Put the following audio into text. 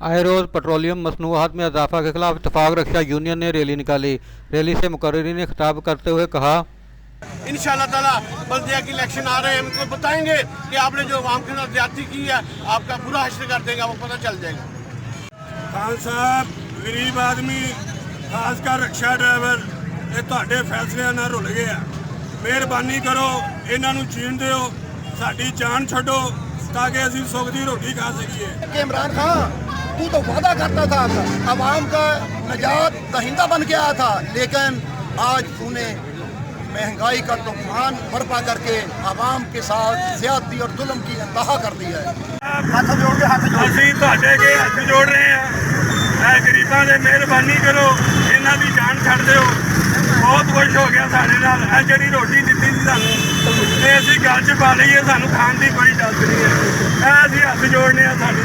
आए रोज़ पेट्रोलियम मसनूआत में इजाफा के खिलाफ इत्तेफाक रक्षा यूनियन ने रैली निकाली। रैली से मुकर्रिरीन ने खिताब करते हुए कहा, इंशाअल्लाह ताला बल्दिया की इलेक्शन आ रहे हैं, उनको बताएंगे कि आपने जो आवाम के साथ ज्यादती की है आपका बुरा हश्र कर देंगे, वो पता चल जाएगा। खान साहब गरीब आदमी खासकर रिक्शा ड्राइवर ये तुहाडे फैसलिਆਂ ਨਾਲ रुल गए हैं। मेहरबानी करो इन्हां नूं जीण दिओ, साडी जान छड्डो ताकि असीं सुख दी रोटी खा सकीए। इमरान खान तू तो वादा करता था अवाम का निजात दहिंदा बन के आया था, लेकिन आज तूने महंगाई का तूफान बर्पा करके आवाम के साथ ज्यादती और जुल्म की इंतहा कर दी है। हथ जोड़ के असीं तुहाडे अगे हथ जोड़ रहे हैं, गरीबां दे मेहरबानी करो, इन्हां दी जान छड्ड दिओ। बहुत खुश हो गया साढ़े नाल जी रोटी दी थी सानू असीं गल च पा लईए, सानू खाण की कोई इजाजत नहीं है। असीं हथ जोड़ने साडी